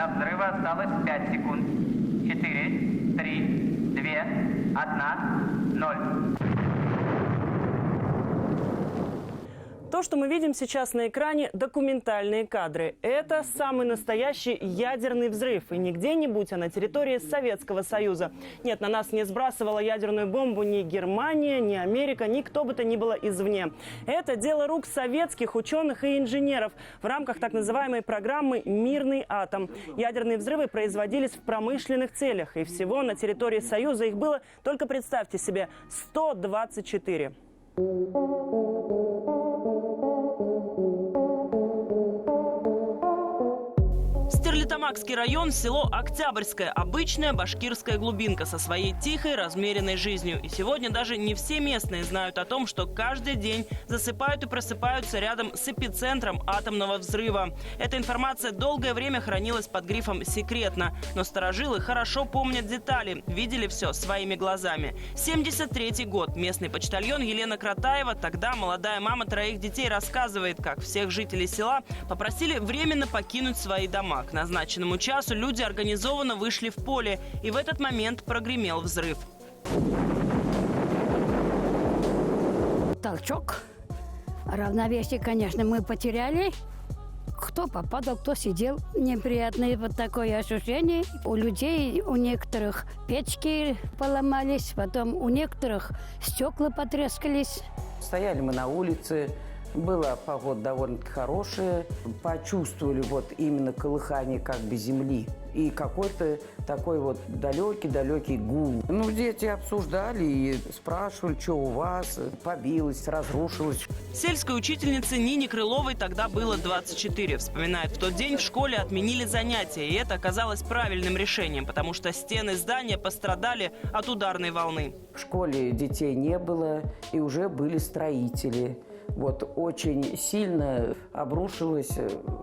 До взрыва осталось 5 секунд. 4, 3, 2, 1, 0. То, что мы видим сейчас на экране, документальные кадры. Это самый настоящий ядерный взрыв. И не где-нибудь, а на территории Советского Союза. Нет, на нас не сбрасывала ядерную бомбу ни Германия, ни Америка, ни кто бы то ни было извне. Это дело рук советских ученых и инженеров в рамках так называемой программы «Мирный атом». Ядерные взрывы производились в промышленных целях. И всего на территории Союза их было, только представьте себе, 124. Стерлитамакский район, село Октябрьское. Обычная башкирская глубинка со своей тихой, размеренной жизнью. И сегодня даже не все местные знают о том, что каждый день засыпают и просыпаются рядом с эпицентром атомного взрыва. Эта информация долгое время хранилась под грифом «секретно». Но старожилы хорошо помнят детали, видели все своими глазами. 73-й год. Местный почтальон Елена Кратаева, тогда молодая мама 3 детей, рассказывает, как всех жителей села попросили временно покинуть свои дома. К назначенному часу люди организованно вышли в поле, и в этот момент прогремел взрыв. Толчок. Равновесие, конечно, мы потеряли. Кто попадал, кто сидел. Неприятное вот такое ощущение. У людей, у некоторых печки поломались, потом у некоторых стекла потрескались. Стояли мы на улице. Была погода довольно-таки хорошая. Почувствовали вот именно колыхание как бы земли. И какой-то такой вот далекий гул. Ну, дети обсуждали и спрашивали, что у вас, побилось, разрушилось. Сельской учительнице Нине Крыловой тогда было 24. Вспоминает, в тот день в школе отменили занятия. И это оказалось правильным решением, потому что стены здания пострадали от ударной волны. В школе детей не было, и уже были строители. Вот очень сильно обрушилось,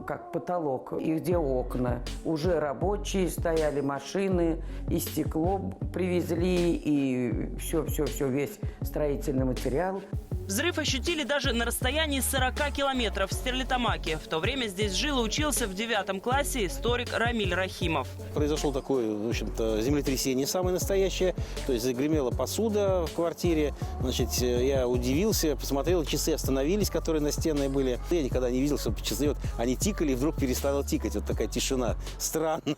как потолок, и где окна. Уже рабочие стояли, машины, и стекло привезли, и все, весь строительный материал. Взрыв ощутили даже на расстоянии 40 километров в Стерлитамаке. В то время здесь жил и учился в 9 классе историк Рамиль Рахимов. Произошло такое, в общем-то, землетрясение самое настоящее. То есть загремела посуда в квартире. Значит, я удивился, посмотрел, часы остановились, которые настенные были. Я никогда не видел, чтобы часы вот, они тикали, и вдруг перестало тикать. Вот такая тишина странная.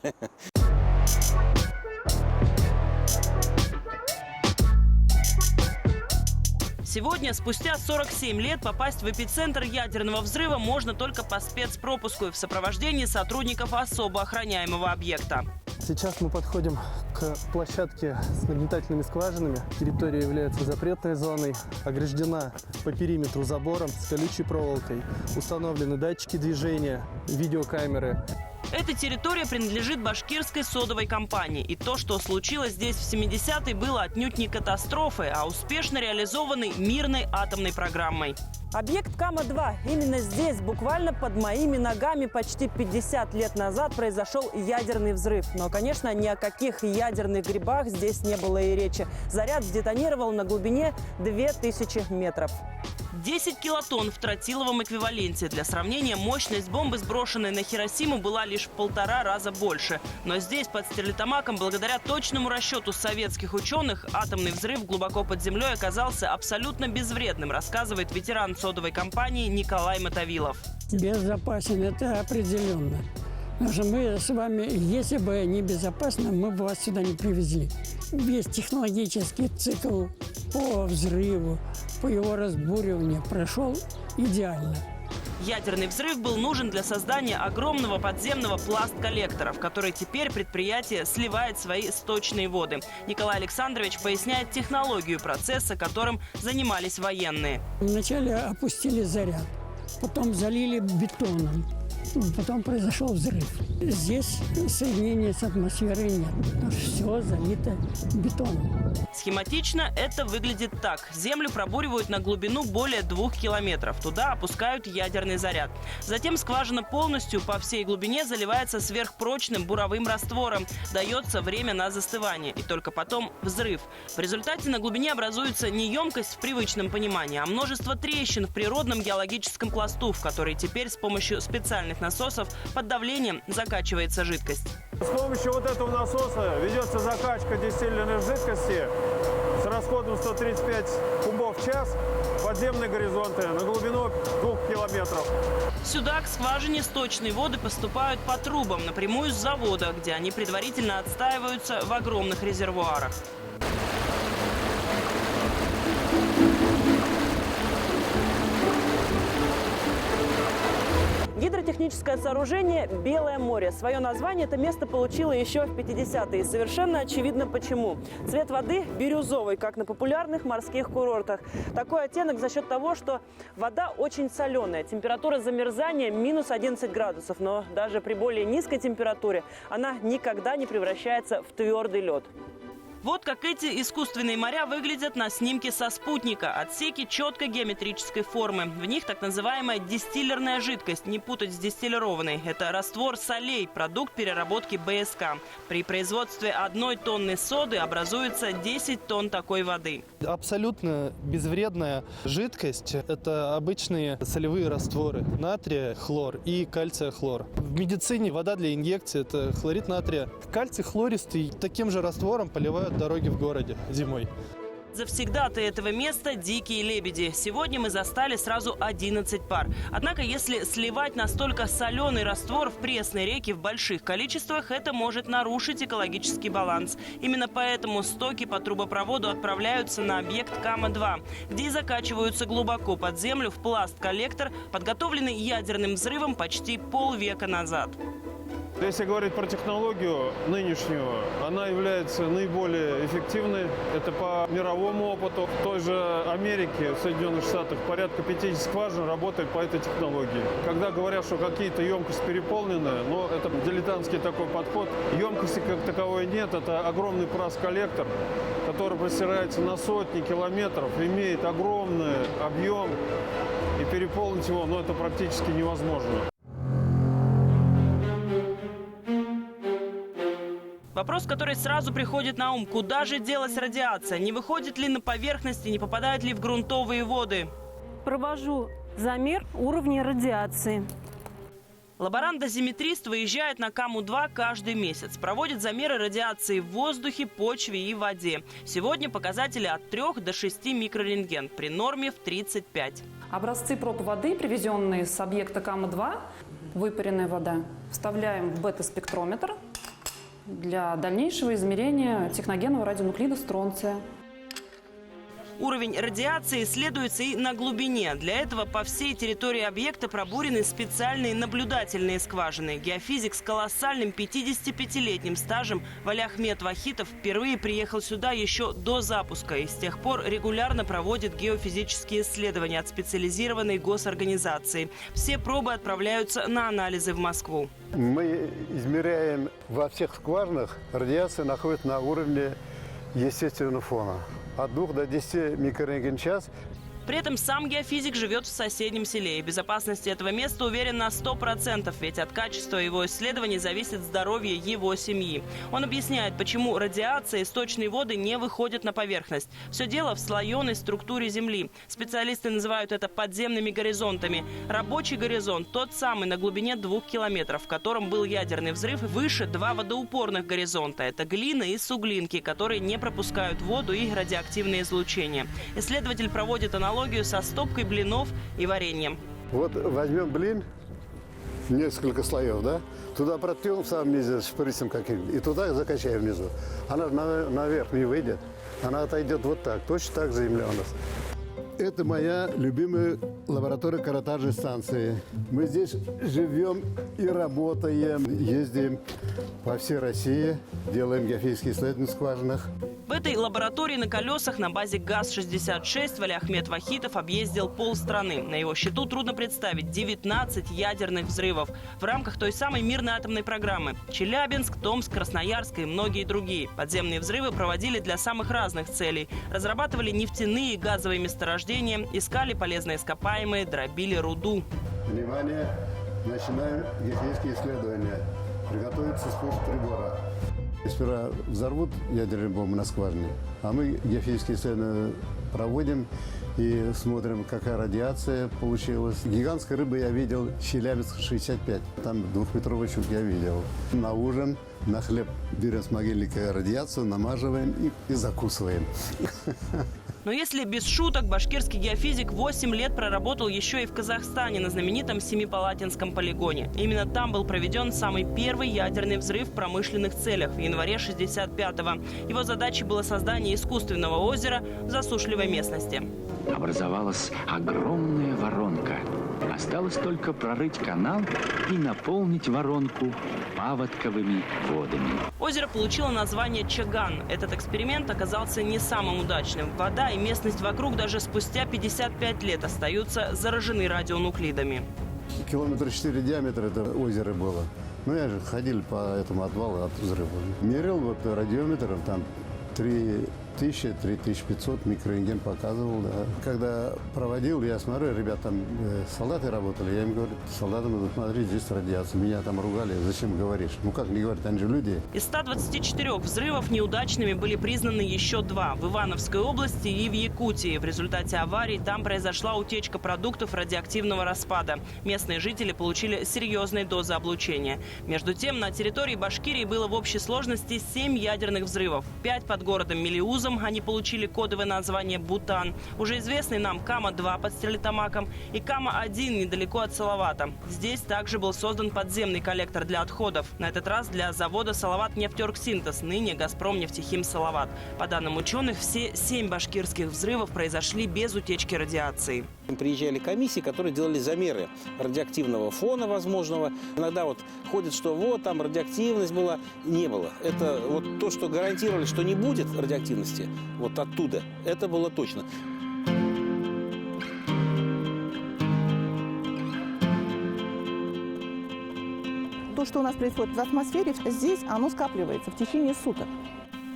Сегодня, спустя 47 лет, попасть в эпицентр ядерного взрыва можно только по спецпропуску и в сопровождении сотрудников особо охраняемого объекта. Сейчас мы подходим к площадке с нагнетательными скважинами. Территория является запретной зоной, ограждена по периметру забором с колючей проволокой. Установлены датчики движения, видеокамеры. Эта территория принадлежит башкирской содовой компании. И то, что случилось здесь в 70-е, было отнюдь не катастрофой, а успешно реализованной мирной атомной программой. Объект Кама-2. Именно здесь, буквально под моими ногами, почти 50 лет назад произошел ядерный взрыв. Но, конечно, ни о каких ядерных грибах здесь не было и речи. Заряд сдетонировал на глубине 2000 метров. 10 килотонн в тротиловом эквиваленте. Для сравнения, мощность бомбы, сброшенной на Хиросиму, была лишь в 1,5 раза больше. Но здесь, под Стерлитамаком, благодаря точному расчету советских ученых, атомный взрыв глубоко под землей оказался абсолютно безвредным, рассказывает ветеран содовой компании Николай Мотовилов. Безопасен, это определенно. Потому что мы с вами, если бы не безопасно, мы бы вас сюда не привезли. Весь технологический цикл по взрыву, по его разбуриванию прошел идеально. Ядерный взрыв был нужен для создания огромного подземного пласт-коллектора, в который теперь предприятие сливает свои сточные воды. Николай Александрович поясняет технологию процесса, которым занимались военные. Вначале опустили заряд, потом залили бетоном, потом произошел взрыв. Здесь соединения с атмосферой нет, потому что все залито бетоном. Схематично это выглядит так. Землю пробуривают на глубину более 2 километров. Туда опускают ядерный заряд. Затем скважина полностью по всей глубине заливается сверхпрочным буровым раствором. Дается время на застывание. И только потом взрыв. В результате на глубине образуется не емкость в привычном понимании, а множество трещин в природном геологическом пласту, в который теперь с помощью специальных дизельных насосов под давлением закачивается жидкость. С помощью вот этого насоса ведется закачка дистиллированной жидкости с расходом 135 кубов в час в подземные горизонты на глубину 2 километров. Сюда, к скважине, сточные воды поступают по трубам напрямую с завода, где они предварительно отстаиваются в огромных резервуарах. Гидротехническое сооружение «Белое море». Свое название это место получило еще в 50-е. И совершенно очевидно почему. Цвет воды бирюзовый, как на популярных морских курортах. Такой оттенок за счет того, что вода очень соленая. Температура замерзания минус 11 градусов. Но даже при более низкой температуре она никогда не превращается в твердый лед. Вот как эти искусственные моря выглядят на снимке со спутника. Отсеки четкой геометрической формы. В них так называемая дистиллерная жидкость, не путать с дистиллированной. Это раствор солей, продукт переработки БСК. При производстве 1 тонны соды образуется 10 тонн такой воды. Абсолютно безвредная жидкость – это обычные солевые растворы натрия, хлор и кальция, хлор. В медицине вода для инъекции – это хлорид натрия. Кальций хлористый таким же раствором поливают дороги в городе зимой. Завсегдаты этого места – дикие лебеди. Сегодня мы застали сразу 11 пар. Однако, если сливать настолько соленый раствор в пресной реке в больших количествах, это может нарушить экологический баланс. Именно поэтому стоки по трубопроводу отправляются на объект Кама-2, где и закачиваются глубоко под землю в пласт-коллектор, подготовленный ядерным взрывом почти полвека назад. Если говорить про технологию нынешнюю, она является наиболее эффективной. Это по мировому опыту. В той же Америке, в Соединенных Штатах, порядка 50 скважин работает по этой технологии. Когда говорят, что какие-то емкости переполнены, но это дилетантский такой подход. Емкости как таковой нет. Это огромный пласт-коллектор, который простирается на сотни километров, имеет огромный объем. И переполнить его, это практически невозможно. Вопрос, который сразу приходит на ум: куда же делась радиация? Не выходит ли на поверхность и не попадает ли в грунтовые воды? Провожу замер уровня радиации. Лаборант-дозиметрист выезжает на Каму-2 каждый месяц. Проводит замеры радиации в воздухе, почве и воде. Сегодня показатели от 3 до 6 микрорентген при норме в 35. Образцы проб воды, привезенные с объекта Кама-2, выпаренная вода, вставляем в бета-спектрометр для дальнейшего измерения техногенного радионуклида стронция. Уровень радиации исследуется и на глубине. Для этого по всей территории объекта пробурены специальные наблюдательные скважины. Геофизик с колоссальным 55-летним стажем Валиахмед Вахитов впервые приехал сюда еще до запуска и с тех пор регулярно проводит геофизические исследования от специализированной госорганизации. Все пробы отправляются на анализы в Москву. Мы измеряем во всех скважинах, радиация находится на уровне естественного фона. От 2 до 10 микрорентген в час. При этом сам геофизик живет в соседнем селе. И безопасности этого места уверен на 100%, ведь от качества его исследований зависит здоровье его семьи. Он объясняет, почему радиация и сточные воды не выходят на поверхность. Все дело в слоеной структуре Земли. Специалисты называют это подземными горизонтами. Рабочий горизонт – тот самый на глубине 2 километров, в котором был ядерный взрыв. Выше 2 водоупорных горизонта – это глина и суглинки, которые не пропускают воду и радиоактивное излучение. Исследователь проводит аналогию со стопкой блинов и вареньем. Вот возьмем блин, несколько слоев, да? Туда протрем в самом низе шприцем каким-нибудь, и туда закачаем внизу. Она наверх не выйдет, она отойдет вот так. Точно так же Земля у нас. Это моя любимая лаборатория каротажной станции. Мы здесь живем и работаем, ездим по всей России, делаем геофизические исследования в скважинах. В этой лаборатории на колесах на базе ГАЗ-66 Валиахмед Вахитов объездил полстраны. На его счету трудно представить 19 ядерных взрывов в рамках той самой мирной атомной программы. Челябинск, Томск, Красноярск и многие другие. Подземные взрывы проводили для самых разных целей. Разрабатывали нефтяные и газовые месторождения, искали полезные ископаемые, дробили руду. Внимание! Начинаем геофизические исследования. Приготовиться спуск прибора. Сперва взорвут ядерные бомбы на скважине, а мы геофизические исследования проводим и смотрим, какая радиация получилась. Гигантской рыбы я видел, Челябинск 65. Там 2-метровый щук я видел. На ужин, на хлеб берем с могильника радиацию, намаживаем и закусываем. Но если без шуток, башкирский геофизик 8 лет проработал еще и в Казахстане на знаменитом Семипалатинском полигоне. Именно там был проведен самый первый ядерный взрыв в промышленных целях в январе 65-го. Его задачей было создание искусственного озера в засушливой местности. Образовалась огромная воронка. Осталось только прорыть канал и наполнить воронку паводковыми водами. Озеро получило название Чаган. Этот эксперимент оказался не самым удачным. Вода и местность вокруг даже спустя 55 лет остаются заражены радионуклидами. Километра 4 диаметра это озеро было. Ну, я же ходил по этому отвалу от взрыва. Мерил вот радиометром, там 3500 микрорентген показывал, да. Когда проводил, я смотрю, ребята там солдаты работали, я им говорю, солдатам надо смотреть, здесь радиация. Меня там ругали, зачем говоришь? Ну как не говорят, они же люди. Из 124 взрывов неудачными были признаны еще 2 в Ивановской области и в Якутии. В результате аварии там произошла утечка продуктов радиоактивного распада. Местные жители получили серьезные дозы облучения. Между тем, на территории Башкирии было в общей сложности 7 ядерных взрывов. 5 под городом Мелеузом, они получили кодовое название Бутан. Уже известный нам Кама-2 под Стерлитамаком и Кама-1 недалеко от Салавата. Здесь также был создан подземный коллектор для отходов. На этот раз для завода «Салават-нефтерксинтез», ныне «Газпром нефтехим Салават». По данным ученых, все 7 башкирских взрывов произошли без утечки радиации. Приезжали комиссии, которые делали замеры радиоактивного фона возможного. Иногда вот ходит, что вот там радиоактивность была. Не было. Это вот то, что гарантировали, что не будет радиоактивности, вот оттуда. Это было точно. То, что у нас происходит в атмосфере, здесь оно скапливается в течение суток.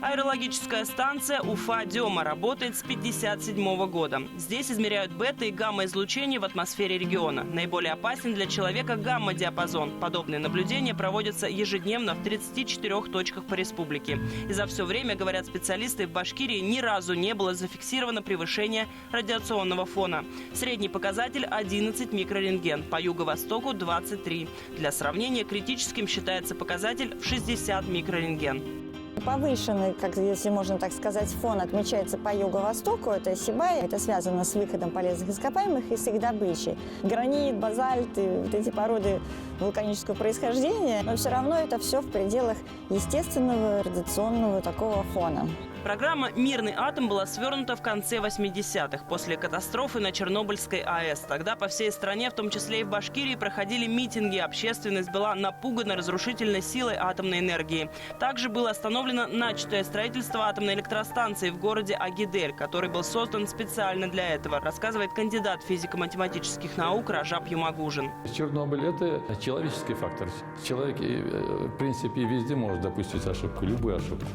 Аэрологическая станция Уфа-Дема работает с 1957 года. Здесь измеряют бета- и гамма-излучение в атмосфере региона. Наиболее опасен для человека гамма-диапазон. Подобные наблюдения проводятся ежедневно в 34 точках по республике. И за все время, говорят специалисты, в Башкирии ни разу не было зафиксировано превышение радиационного фона. Средний показатель 11 микрорентген, по юго-востоку 23. Для сравнения, критическим считается показатель в 60 микрорентген. Повышенный, как если можно так сказать, фон отмечается по юго-востоку, это Сибай. Это связано с выходом полезных ископаемых и с их добычей. Гранит, базальт и вот эти породы вулканического происхождения, но все равно это все в пределах естественного радиационного такого фона. Программа «Мирный атом» была свернута в конце 80-х, после катастрофы на Чернобыльской АЭС. Тогда по всей стране, в том числе и в Башкирии, проходили митинги. Общественность была напугана разрушительной силой атомной энергии. Также было остановлено начатое строительство атомной электростанции в городе Агидель, который был создан специально для этого, рассказывает кандидат физико-математических наук Ражаб Юмагужин. Чернобыль – это человеческий фактор. Человек, в принципе, везде может допустить ошибку, любую ошибку.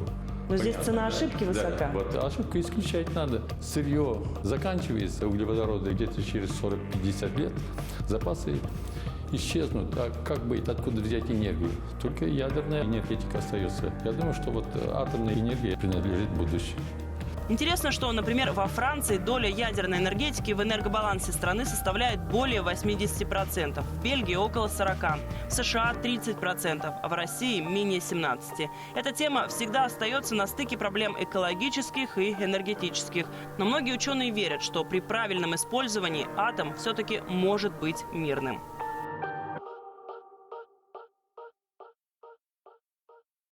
Но здесь цена ошибки высока. Да, вот ошибку исключать надо. Сырье заканчивается, углеводороды где-то через 40-50 лет, запасы исчезнут. А как быть, откуда взять энергию? Только ядерная энергетика остается. Я думаю, что вот атомная энергия принадлежит будущему. Интересно, что, например, во Франции доля ядерной энергетики в энергобалансе страны составляет более 80%, в Бельгии около 40%, в США 30%, а в России менее 17%. Эта тема всегда остается на стыке проблем экологических и энергетических. Но многие ученые верят, что при правильном использовании атом все-таки может быть мирным.